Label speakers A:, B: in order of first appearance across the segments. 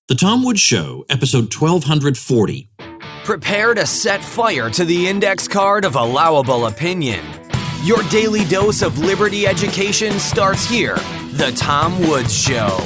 A: The Tom Woods Show, episode 1240.
B: Prepare to set fire to the index card of allowable opinion. Your daily dose of liberty education starts here. The Tom Woods Show.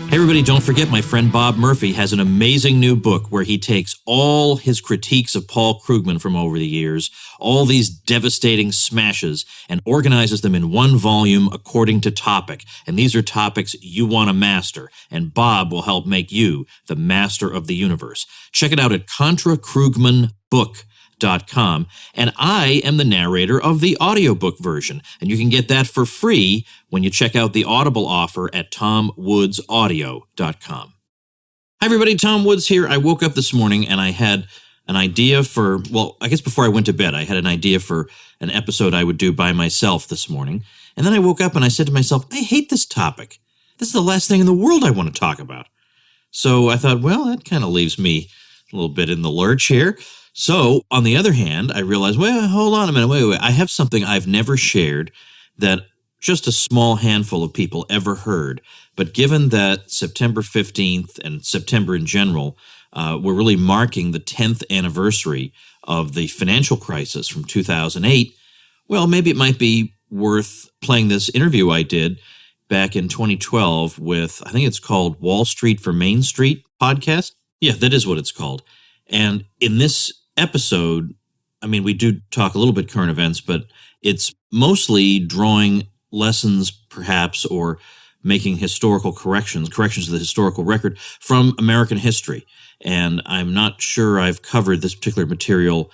A: Hey everybody, don't forget my friend Bob Murphy has an amazing new book where he takes all his critiques of Paul Krugman from over the years, all these devastating smashes, and organizes them in one volume according to topic. And these are topics you want to master, and Bob will help make you the master of the universe. Check it out at ContraKrugmanBook.com. And I am the narrator of the audiobook version, and you can get that for free when you check out the Audible offer at TomWoodsAudio.com. Hi everybody, Tom Woods here. I woke up this morning and I had an idea for, well, I guess before I went to bed, I had an idea for an episode I would do by myself this morning. And then I woke up and I said to myself, I hate this topic. This is the last thing in the world I want to talk about. So I thought, well, that kind of leaves me a little bit in the lurch here. So, on the other hand, I realized, well, hold on a minute, wait. I have something I've never shared that just a small handful of people ever heard. But given that September 15th and September in general, we're really marking the 10th anniversary of the financial crisis from 2008, well, maybe it might be worth playing this interview I did back in 2012 with, I think it's called Wall Street for Main Street podcast. Yeah, that is what it's called. And in this episode, I mean, we do talk a little bit current events, but it's mostly drawing lessons, perhaps, or making historical corrections to the historical record from American history. And I'm not sure I've covered this particular material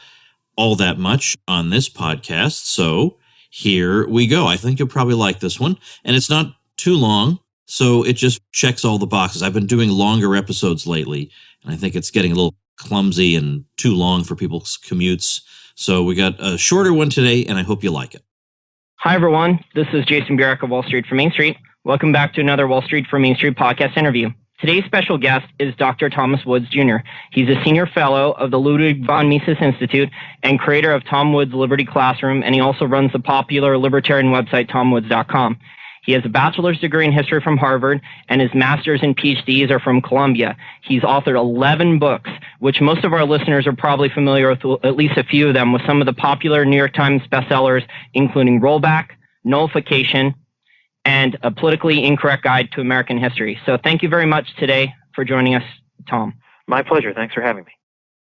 A: all that much on this podcast, so here we go. I think you'll probably like this one, and it's not too long, so it just checks all the boxes. I've been doing longer episodes lately, and I think it's getting a little clumsy and too long for people's commutes. So we got a shorter one today, and I hope you like it.
C: Hi, everyone. This is Jason Burek of Wall Street for Main Street. Welcome back to another Wall Street for Main Street podcast interview. Today's special guest is Dr. Thomas Woods, Jr. He's a senior fellow of the Ludwig von Mises Institute and creator of Tom Woods Liberty Classroom, and he also runs the popular libertarian website, TomWoods.com. He has a bachelor's degree in history from Harvard, and his master's and PhDs are from Columbia. He's authored 11 books, which most of our listeners are probably familiar with, at least a few of them, with some of the popular New York Times bestsellers, including Rollback, Nullification, and A Politically Incorrect Guide to American History. So thank you very much today for joining us, Tom.
D: My pleasure. Thanks for having me.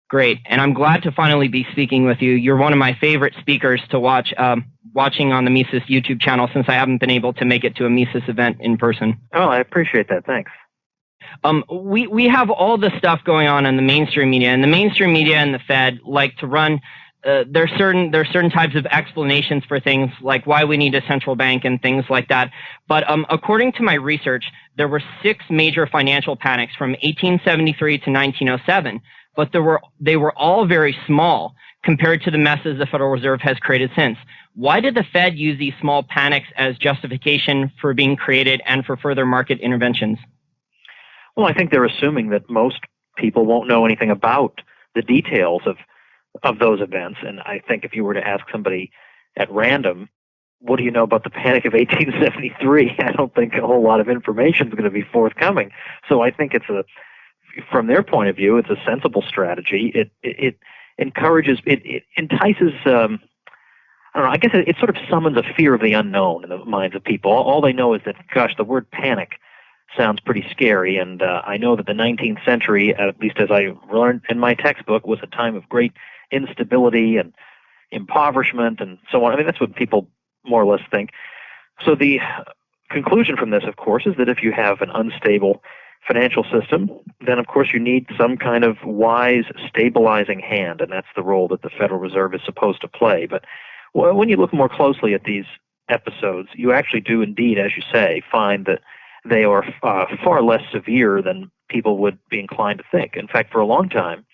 C: Great. And I'm glad to finally be speaking with you. You're one of my favorite speakers to watching on the Mises YouTube channel since I haven't been able to make it to a Mises event in person.
D: Oh, I appreciate that. Thanks.
C: We have all this stuff going on in the mainstream media, and the mainstream media and the Fed like to run. There's certain types of explanations for things like why we need a central bank and things like that. But according to my research, there were 6 major financial panics from 1873 to 1907, but they were all very small compared to the messes the Federal Reserve has created since. Why did the Fed use these small panics as justification for being created and for further market interventions?
D: Well, I think they're assuming that most people won't know anything about the details of those events. And I think if you were to ask somebody at random, what do you know about the Panic of 1873? I don't think a whole lot of information is going to be forthcoming. So I think from their point of view, it's a sensible strategy. It encourages, it entices, I don't know, I guess it sort of summons a fear of the unknown in the minds of people. All they know is that, gosh, the word panic sounds pretty scary, and I know that the 19th century, at least as I learned in my textbook, was a time of great instability and impoverishment and so on. I mean, that's what people more or less think. So the conclusion from this, of course, is that if you have an unstable financial system, then of course you need some kind of wise stabilizing hand, and that's the role that the Federal Reserve is supposed to play. But when you look more closely at these episodes, you actually do indeed, as you say, find that they are far less severe than people would be inclined to think. In fact, for a long time,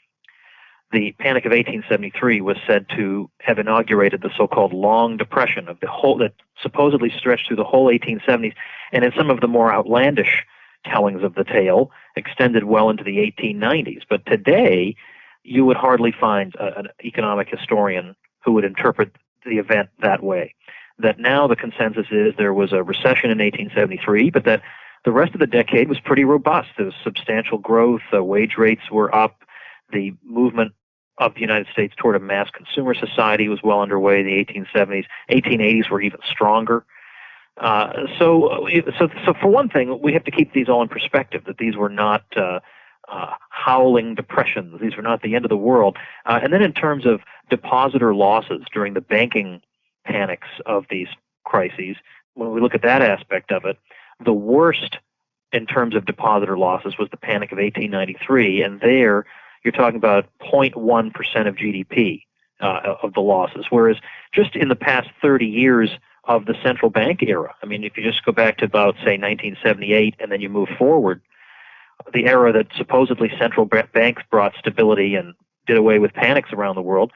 D: the Panic of 1873 was said to have inaugurated the so-called Long Depression of the whole, that supposedly stretched through the whole 1870s, and in some of the more outlandish tellings of the tale, extended well into the 1890s. But today, you would hardly find an economic historian who would interpret the event that way. That now the consensus is there was a recession in 1873, but that the rest of the decade was pretty robust. There was substantial growth. Wage rates were up. The movement of the United States toward a mass consumer society was well underway in the 1870s. 1880s were even stronger. So for one thing, we have to keep these all in perspective, that these were not howling depressions. These were not the end of the world. And then in terms of depositor losses during the banking panics of these crises, when we look at that aspect of it, the worst in terms of depositor losses was the Panic of 1893, and there you're talking about 0.1% of GDP of the losses, whereas just in the past 30 years of the central bank era, I mean, if you just go back to about, say, 1978, and then you move forward, the era that supposedly central banks brought stability and did away with panics around the world,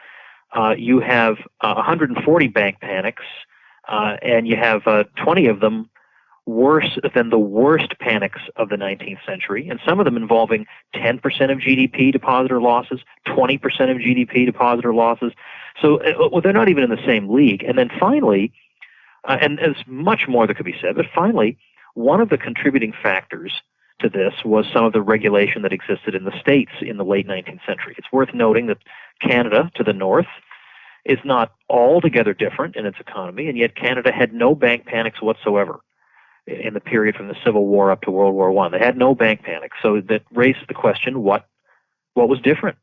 D: you have 140 bank panics, and you have 20 of them worse than the worst panics of the 19th century, and some of them involving 10% of GDP depositor losses, 20% of GDP depositor losses. So they're not even in the same league. And then finally, and there's much more that could be said, but finally, one of the contributing factors to this was some of the regulation that existed in the States in the late 19th century. It's worth noting that Canada, to the north, is not altogether different in its economy, and yet Canada had no bank panics whatsoever in the period from the Civil War up to World War I. They had no bank panic. So that raises the question, what was different?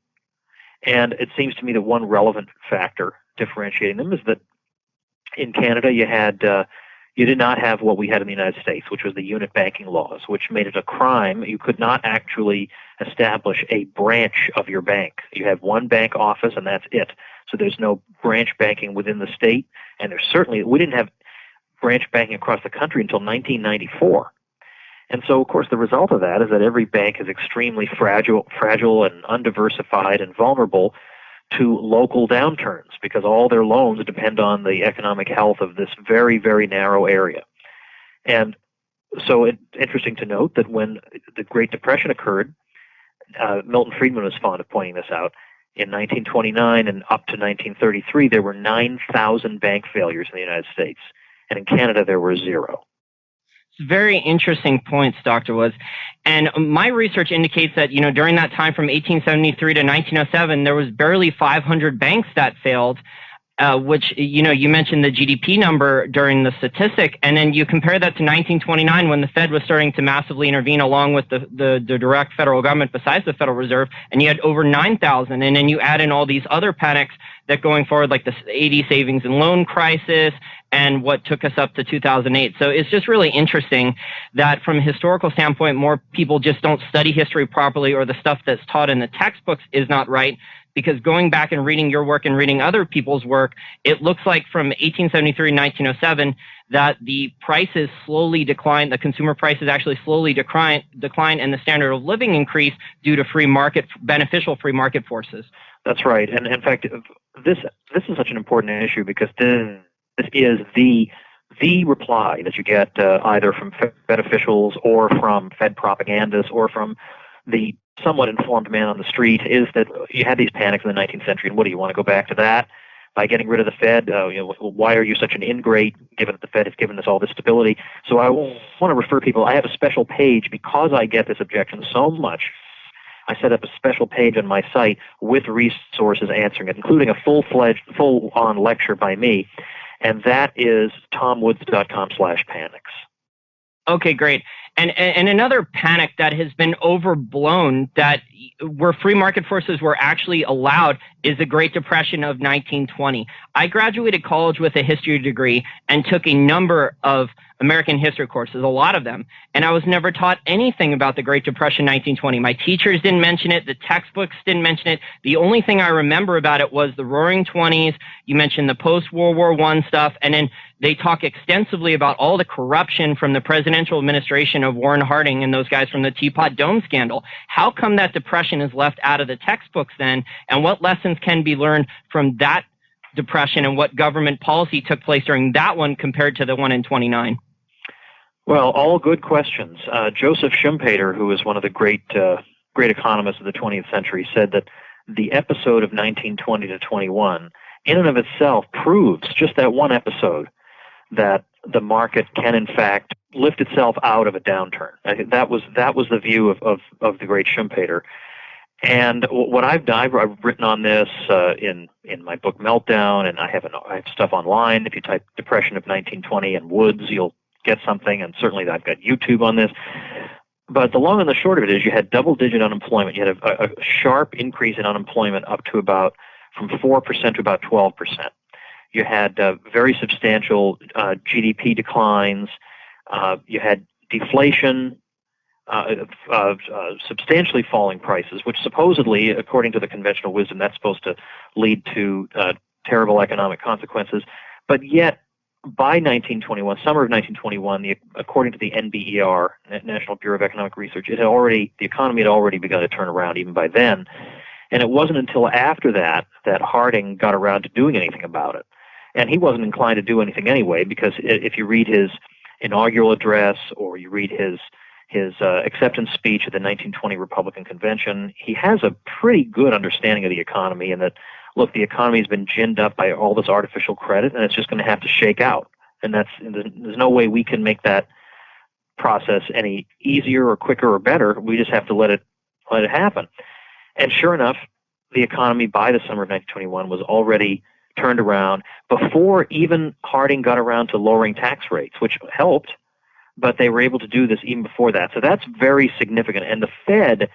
D: And it seems to me that one relevant factor differentiating them is that in Canada you did not have what we had in the United States, which was the unit banking laws, which made it a crime. You could not actually establish a branch of your bank. You have one bank office and that's it. So there's no branch banking within the state, and we didn't have branch banking across the country until 1994. And so, of course, the result of that is that every bank is extremely fragile and undiversified and vulnerable to local downturns because all their loans depend on the economic health of this very, very narrow area. And so it's interesting to note that when the Great Depression occurred, Milton Friedman was fond of pointing this out, in 1929 and up to 1933, there were 9,000 bank failures in the United States. And in Canada, there were 0.
C: It's very interesting points, Dr. Woods. And my research indicates that, during that time from 1873 to 1907, there was barely 500 banks that failed, which, you mentioned the GDP number during the statistic, and then you compare that to 1929 when the Fed was starting to massively intervene along with the direct federal government besides the Federal Reserve, and you had over 9,000, and then you add in all these other panics that going forward, like the 80 savings and loan crisis, and what took us up to 2008. So it's just really interesting that from a historical standpoint, more people just don't study history properly, or the stuff that's taught in the textbooks is not right. Because going back and reading your work and reading other people's work, it looks like from 1873 to 1907 that the prices slowly decline, the consumer prices actually slowly decline, and the standard of living increase due to beneficial free market forces.
D: That's right. And in fact, this is such an important issue because this is the reply that you get either from Fed officials or from Fed propagandists or from the somewhat informed man on the street, is that you had these panics in the 19th century, and what do you want to go back to that? By getting rid of the Fed, why are you such an ingrate given that the Fed has given us all this stability? So I want to refer people, I have a special page because I get this objection so much. I set up a special page on my site with resources answering it, including a full-on lecture by me, and that is tomwoods.com/panics.
C: Okay, great. And another panic that has been overblown, that where free market forces were actually allowed, is the Great Depression of 1920. I graduated college with a history degree and took a number of American history courses, a lot of them, and I was never taught anything about the Great Depression 1920. My teachers didn't mention it, the textbooks didn't mention it. The only thing I remember about it was the Roaring Twenties. You mentioned the post-World War I stuff, and then they talk extensively about all the corruption from the presidential administration of Warren Harding and those guys from the Teapot Dome scandal. How come that depression is left out of the textbooks then, and what lessons can be learned from that depression and what government policy took place during that one compared to the one in 29?
D: Well, all good questions. Joseph Schumpeter, who was one of the great economists of the 20th century, said that the episode of 1920 to 21, in and of itself, proves, just that one episode, that the market can in fact lift itself out of a downturn. I think that was the view of the great Schumpeter. And what I've done, I've written on this in my book Meltdown, and I have stuff online. If you type Depression of 1920 and Woods, you'll get something, and certainly I've got YouTube on this. But the long and the short of it is you had double-digit unemployment. You had a sharp increase in unemployment up to from 4% to about 12%. You had very substantial GDP declines. You had deflation, substantially falling prices, which supposedly, according to the conventional wisdom, that's supposed to lead to terrible economic consequences. But yet, by 1921, summer of 1921, according to the NBER, National Bureau of Economic Research, the economy had already begun to turn around even by then. And it wasn't until after that Harding got around to doing anything about it. And he wasn't inclined to do anything anyway, because if you read his inaugural address or you read his acceptance speech at the 1920 Republican Convention, he has a pretty good understanding of the economy, and that, look, the economy has been ginned up by all this artificial credit, and it's just going to have to shake out. And there's no way we can make that process any easier or quicker or better. We just have to let it happen. And sure enough, the economy by the summer of 1921 was already turned around before even Harding got around to lowering tax rates, which helped, but they were able to do this even before that. So that's very significant. And the Fed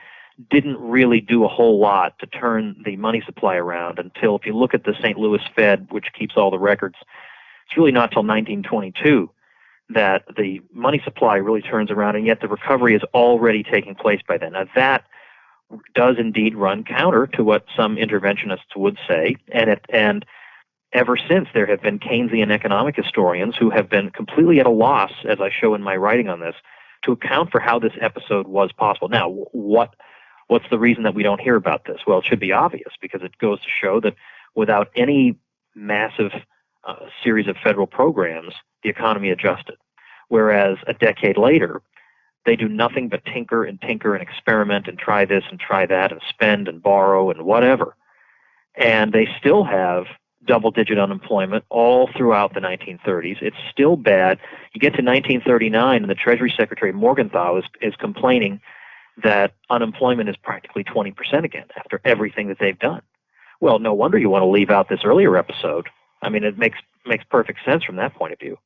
D: didn't really do a whole lot to turn the money supply around until, if you look at the St. Louis Fed, which keeps all the records, it's really not till 1922 that the money supply really turns around, and yet the recovery is already taking place by then. Now that does indeed run counter to what some interventionists would say, and ever since there have been Keynesian economic historians who have been completely at a loss, as I show in my writing on this, to account for how this episode was possible. Now, what's the reason that we don't hear about this? Well, it should be obvious, because it goes to show that without any massive series of federal programs, the economy adjusted. Whereas a decade later, they do nothing but tinker and experiment and try this and try that and spend and borrow and whatever. And they still have double-digit unemployment all throughout the 1930s. It's still bad. You get to 1939, and the Treasury Secretary Morgenthau is complaining that unemployment is practically 20% again after everything that they've done. Well, no wonder you want to leave out this earlier episode. I mean, it makes perfect sense from that point of view.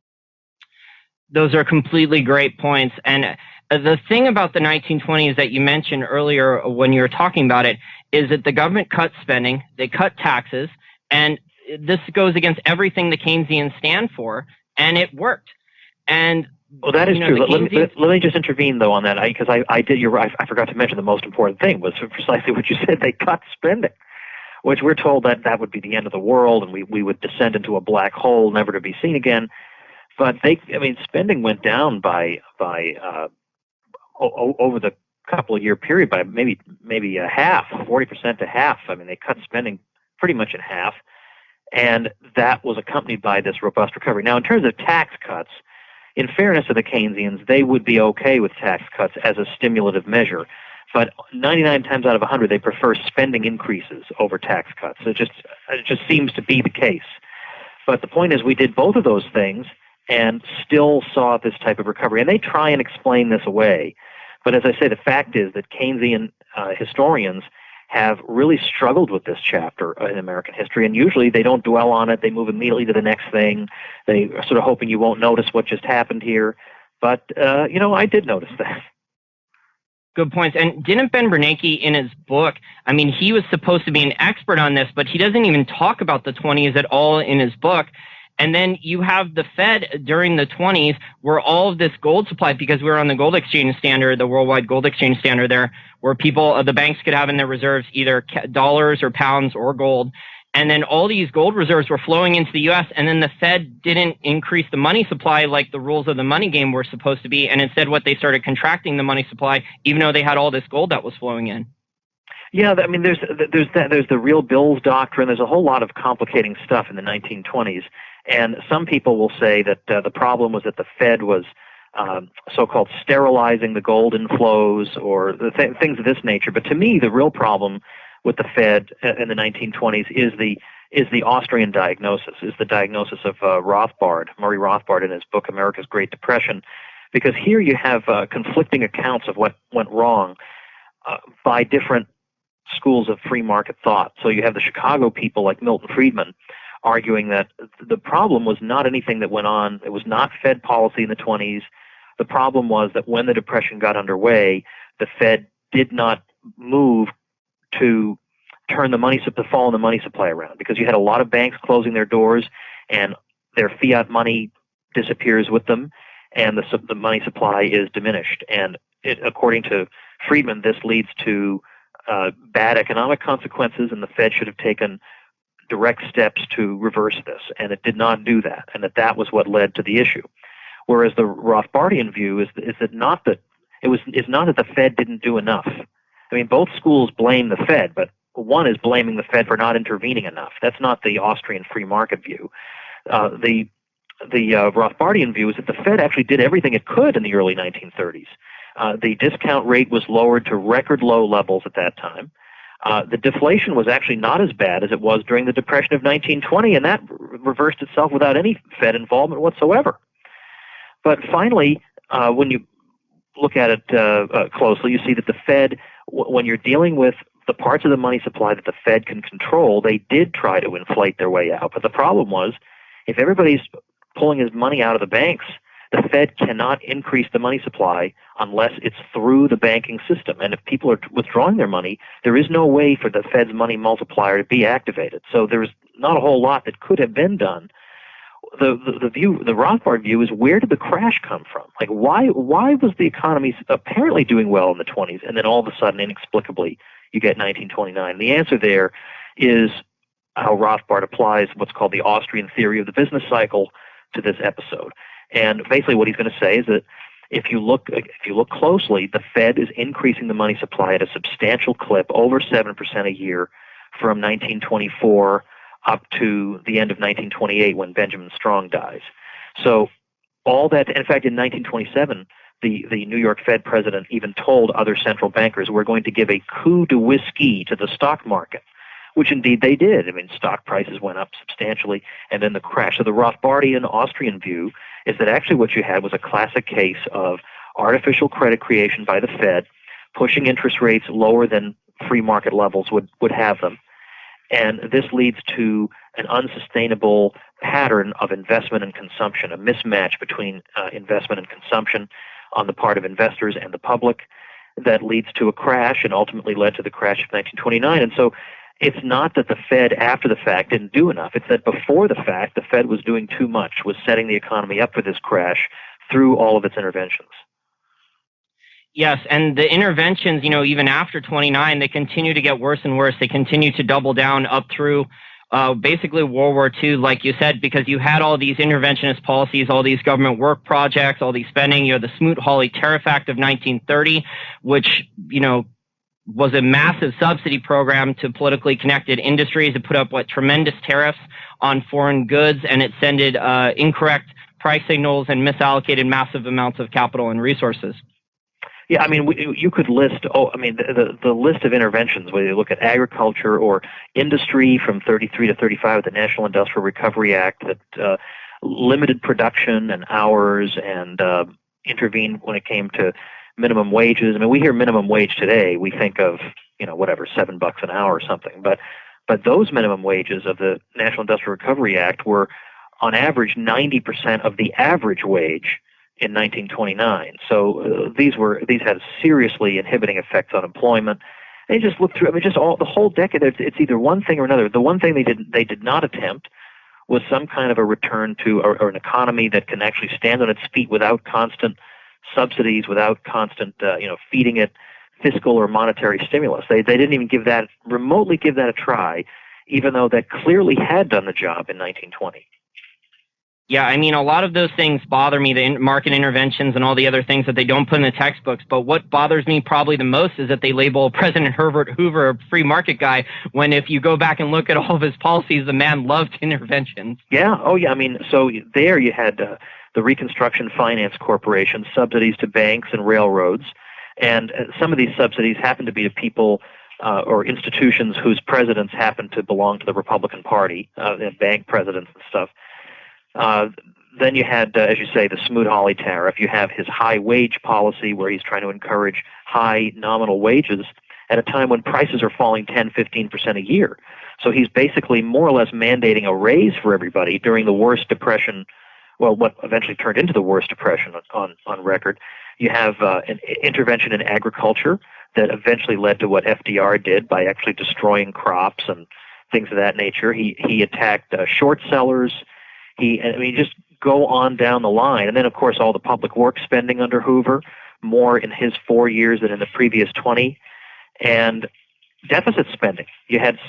C: Those are completely great points. And the thing about the 1920s that you mentioned earlier when you were talking about it is that the government cut spending, they cut taxes, and this goes against everything the Keynesians stand for, and it worked. And
D: well, that is true. Let me just intervene though on that, because I forgot to mention the most important thing was precisely what you said. They cut spending, which we're told that would be the end of the world, and we would descend into a black hole, never to be seen again. But spending went down by over the couple of year period by maybe a half, 40% to half. I mean, they cut spending pretty much in half, and that was accompanied by this robust recovery. Now, in terms of tax cuts, in fairness to the Keynesians, they would be okay with tax cuts as a stimulative measure. But 99 times out of 100, they prefer spending increases over tax cuts. It just seems to be the case. But the point is, we did both of those things and still saw this type of recovery. And they try and explain this away. But as I say, the fact is that Keynesian historians have really struggled with this chapter in American history, and usually they don't dwell on it. They move immediately to the next thing. They are sort of hoping you won't notice what just happened here. But, I did notice that.
C: Good points. And didn't Ben Bernanke in his book, he was supposed to be an expert on this, but he doesn't even talk about the 20s at all in his book. And then you have the Fed during the 20s where all of this gold supply, because we were on the gold exchange standard, the worldwide gold exchange standard there, where the banks could have in their reserves either dollars or pounds or gold. And then all these gold reserves were flowing into the U.S., and then the Fed didn't increase the money supply like the rules of the money game were supposed to be. And instead, what they started contracting the money supply, even though they had all this gold that was flowing in.
D: Yeah, there's the real bills doctrine. There's a whole lot of complicating stuff in the 1920s. And some people will say that the problem was that the Fed was so-called sterilizing the gold inflows or things of this nature. But to me, the real problem with the Fed in the 1920s is is the Austrian diagnosis, is the diagnosis of Murray Rothbard in his book America's Great Depression, because here you have conflicting accounts of what went wrong by different schools of free market thought. So you have the Chicago people like Milton Friedman arguing that the problem was not anything that went on. It was not Fed policy in the 20s. The problem was that when the Depression got underway, the Fed did not move to turn the fall in the money supply around, because you had a lot of banks closing their doors and their fiat money disappears with them, and the money supply is diminished. And according to Friedman, this leads to bad economic consequences, and the Fed should have taken direct steps to reverse this, and it did not do that, and that was what led to the issue. Whereas the Rothbardian view is not that the Fed didn't do enough. I mean, both schools blame the Fed, but one is blaming the Fed for not intervening enough. That's not the Austrian free market view. The Rothbardian view is that the Fed actually did everything it could in the early 1930s. The discount rate was lowered to record low levels at that time. The deflation was actually not as bad as it was during the Depression of 1920, and that reversed itself without any Fed involvement whatsoever. But finally, when you look at it closely, you see that the Fed, when you're dealing with the parts of the money supply that the Fed can control, they did try to inflate their way out. But the problem was, if everybody's pulling his money out of the banks, the Fed cannot increase the money supply unless it's through the banking system. And if people are withdrawing their money, there is no way for the Fed's money multiplier to be activated. So there's not a whole lot that could have been done. The Rothbard view is, where did the crash come from? Like, why was the economy apparently doing well in the 20s, and then all of a sudden, inexplicably, you get 1929? The answer there is how Rothbard applies what's called the Austrian theory of the business cycle to this episode. And basically what he's going to say is that if you look closely, the Fed is increasing the money supply at a substantial clip, over 7% a year, from 1924 up to the end of 1928 when Benjamin Strong dies. So all that, in fact, in 1927, the New York Fed president even told other central bankers, we're going to give a coup de whiskey to the stock market, which indeed they did. I mean, stock prices went up substantially, and then the crash. So the Rothbardian Austrian view is that actually what you had was a classic case of artificial credit creation by the Fed, pushing interest rates lower than free market levels would have them. And this leads to an unsustainable pattern of investment and consumption, a mismatch between investment and consumption on the part of investors and the public that leads to a crash and ultimately led to the crash of 1929. And so it's not that the Fed, after the fact, didn't do enough. It's that before the fact, the Fed was doing too much, was setting the economy up for this crash through all of its interventions.
C: Yes, and the interventions, even after 29, they continue to get worse and worse. They continue to double down up through basically World War II, like you said, because you had all these interventionist policies, all these government work projects, all these spending. You had the Smoot-Hawley Tariff Act of 1930, which, was a massive subsidy program to politically connected industries. It put up tremendous tariffs on foreign goods, and it sent incorrect price signals and misallocated massive amounts of capital and resources.
D: Yeah, I mean, you could list, the list of interventions, whether you look at agriculture or industry from 33 to 35, the National Industrial Recovery Act that limited production and hours and intervened when it came to minimum wages. I mean, we hear minimum wage today, we think of, $7 an hour or something. But those minimum wages of the National Industrial Recovery Act were, on average, 90% of the average wage in 1929. So these had seriously inhibiting effects on employment. And you just look through, the whole decade, it's either one thing or another. The one thing they did not attempt was some kind of a return to or an economy that can actually stand on its feet without constant subsidies, without constant, feeding it fiscal or monetary stimulus. They didn't even remotely give that a try, even though that clearly had done the job in 1920.
C: Yeah, I mean, a lot of those things bother me, the market interventions and all the other things that they don't put in the textbooks. But what bothers me probably the most is that they label President Herbert Hoover a free market guy, when if you go back and look at all of his policies, the man loved interventions.
D: Yeah, oh yeah, I mean, so there you had the Reconstruction Finance Corporation, subsidies to banks and railroads. And some of these subsidies happened to be to people or institutions whose presidents happen to belong to the Republican Party, bank presidents and stuff. Then you had, as you say, the Smoot-Hawley tariff. You have his high wage policy where he's trying to encourage high nominal wages at a time when prices are falling 10, 15% a year. So he's basically more or less mandating a raise for everybody during the worst depression, well, what eventually turned into the worst depression on record. You have an intervention in agriculture that eventually led to what FDR did by actually destroying crops and things of that nature. He attacked short sellers. Just go on down the line. And then, of course, all the public works spending under Hoover, more in his 4 years than in the previous 20. And deficit spending. You had,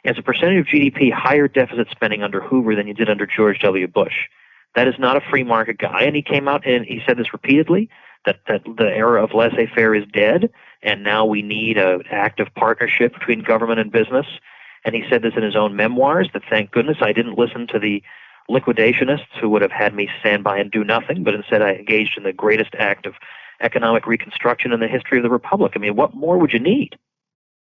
D: as a percentage of GDP, higher deficit spending under Hoover than you did under George W. Bush. That is not a free market guy. And he came out and he said this repeatedly, that the era of laissez-faire is dead, and now we need an active partnership between government and business. And he said this in his own memoirs, that thank goodness I didn't listen to the liquidationists who would have had me stand by and do nothing, but instead I engaged in the greatest act of economic reconstruction in the history of the Republic. I mean, what more would you need?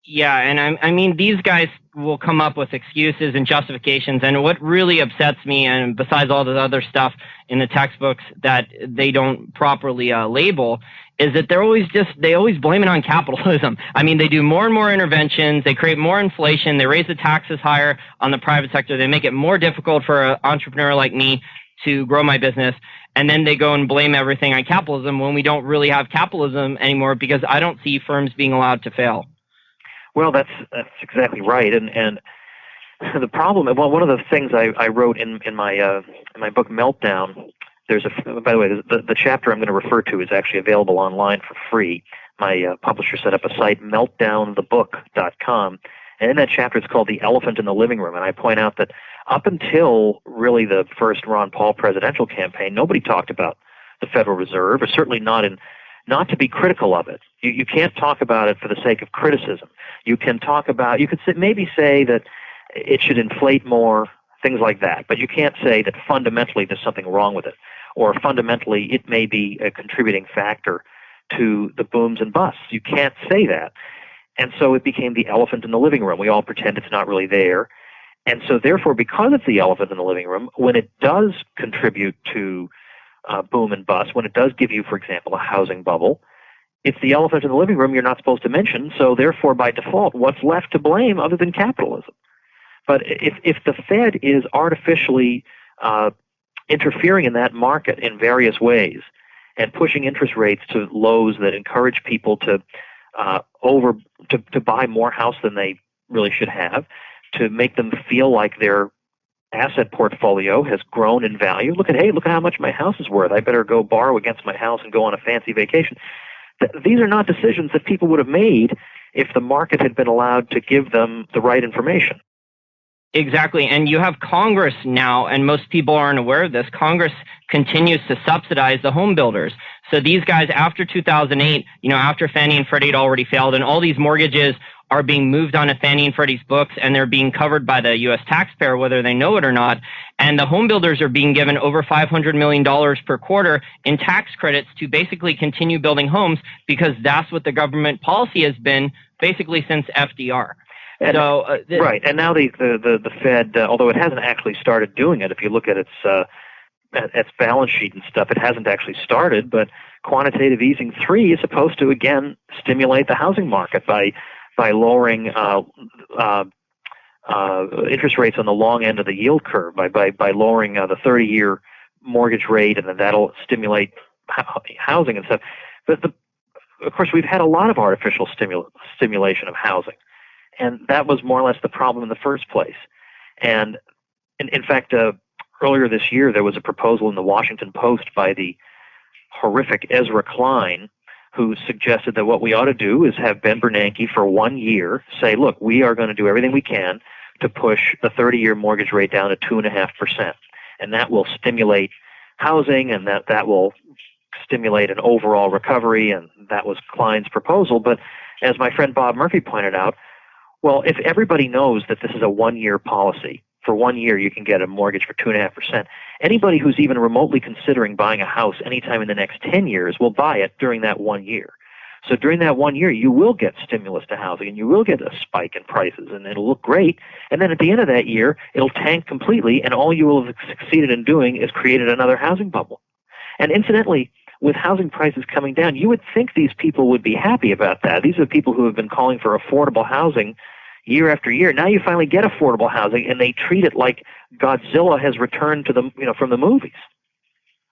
C: Yeah, and I mean, these guys will come up with excuses and justifications, and what really upsets me, and besides all the other stuff in the textbooks that they don't properly label, is that they always blame it on capitalism. I mean, they do more and more interventions, they create more inflation, they raise the taxes higher on the private sector, they make it more difficult for an entrepreneur like me to grow my business, and then they go and blame everything on capitalism when we don't really have capitalism anymore, because I don't see firms being allowed to fail.
D: Well, that's exactly right, and the problem. Well, one of the things I wrote in my book Meltdown. By the way, the chapter I'm going to refer to is actually available online for free. My publisher set up a site, meltdownthebook.com, and in that chapter it's called "The Elephant in the Living Room," and I point out that up until really the first Ron Paul presidential campaign, nobody talked about the Federal Reserve, or certainly not to be critical of it. You can't talk about it for the sake of criticism. You could maybe say that it should inflate more, things like that, but you can't say that fundamentally there's something wrong with it, or fundamentally it may be a contributing factor to the booms and busts. You can't say that. And so it became the elephant in the living room. We all pretend it's not really there. And so therefore, because it's the elephant in the living room, when it does contribute to boom and bust, when it does give you, for example, a housing bubble, it's the elephant in the living room you're not supposed to mention, so therefore, by default, what's left to blame other than capitalism? But if the Fed is artificially interfering in that market in various ways and pushing interest rates to lows that encourage people to buy more house than they really should have, to make them feel like their asset portfolio has grown in value. Look at how much my house is worth. I better go borrow against my house and go on a fancy vacation. These are not decisions that people would have made if the market had been allowed to give them the right information.
C: Exactly. And you have Congress now, and most people aren't aware of this. Congress continues to subsidize the home builders. So these guys, after 2008, after Fannie and Freddie had already failed, and all these mortgages are being moved onto Fannie and Freddie's books, and they're being covered by the U.S. taxpayer, whether they know it or not. And the home builders are being given over $500 million per quarter in tax credits to basically continue building homes, because that's what the government policy has been basically since FDR.
D: Right, and now the Fed, although it hasn't actually started doing it, if you look at its balance sheet and stuff, it hasn't actually started. But quantitative easing 3 is supposed to again stimulate the housing market by lowering interest rates on the long end of the yield curve, by lowering the 30-year mortgage rate, and then that'll stimulate housing and stuff. But of course, we've had a lot of artificial stimulation of housing. And that was more or less the problem in the first place. And in fact, earlier this year, there was a proposal in the Washington Post by the horrific Ezra Klein, who suggested that what we ought to do is have Ben Bernanke for 1 year say, look, we are going to do everything we can to push the 30-year mortgage rate down to 2.5%. And that will stimulate housing, and that will stimulate an overall recovery. And that was Klein's proposal. But as my friend Bob Murphy pointed out, well, if everybody knows that this is a 1-year policy, for 1 year you can get a mortgage for 2.5%, anybody who's even remotely considering buying a house anytime in the next 10 years will buy it during that 1 year. So during that 1 year, you will get stimulus to housing, and you will get a spike in prices, and it'll look great. And then at the end of that year, it'll tank completely, and all you will have succeeded in doing is created another housing bubble. And incidentally, with housing prices coming down, you would think these people would be happy about that. These are people who have been calling for affordable housing year after year. Now you finally get affordable housing, and they treat it like Godzilla has returned to from the movies.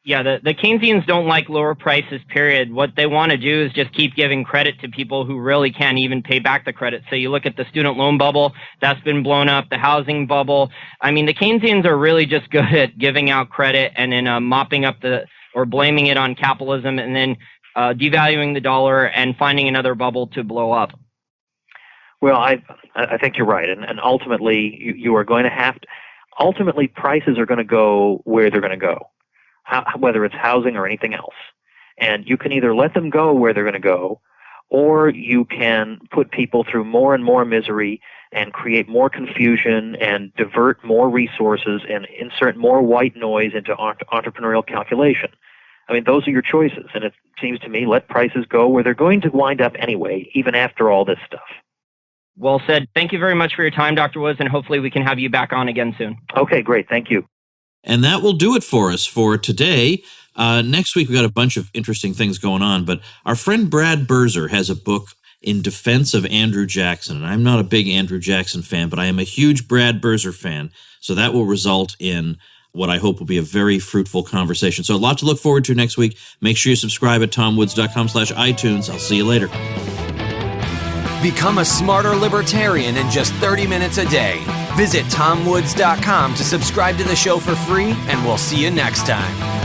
C: Yeah, the Keynesians don't like lower prices, period. What they want to do is just keep giving credit to people who really can't even pay back the credit. So you look at the student loan bubble, that's been blown up, the housing bubble. I mean, the Keynesians are really just good at giving out credit and then mopping up or blaming it on capitalism and then devaluing the dollar and finding another bubble to blow up.
D: Well, I think you're right. And ultimately, you are going to have to, ultimately prices are going to go where they're going to go. Whether it's housing or anything else. And you can either let them go where they're going to go, or you can put people through more and more misery and create more confusion and divert more resources and insert more white noise into entrepreneurial calculation. I mean, those are your choices. And it seems to me, let prices go where they're going to wind up anyway, even after all this stuff.
C: Well said. Thank you very much for your time, Dr. Woods, and hopefully we can have you back on again soon.
D: Okay, great. Thank you.
A: And that will do it for us for today. Next week, we've got a bunch of interesting things going on, but our friend Brad Berzer has a book in defense of Andrew Jackson. And I'm not a big Andrew Jackson fan, but I am a huge Brad Berzer fan. So that will result in what I hope will be a very fruitful conversation. So a lot to look forward to next week. Make sure you subscribe at tomwoods.com/iTunes. I'll see you later.
B: Become a smarter libertarian in just 30 minutes a day. Visit tomwoods.com to subscribe to the show for free, and we'll see you next time.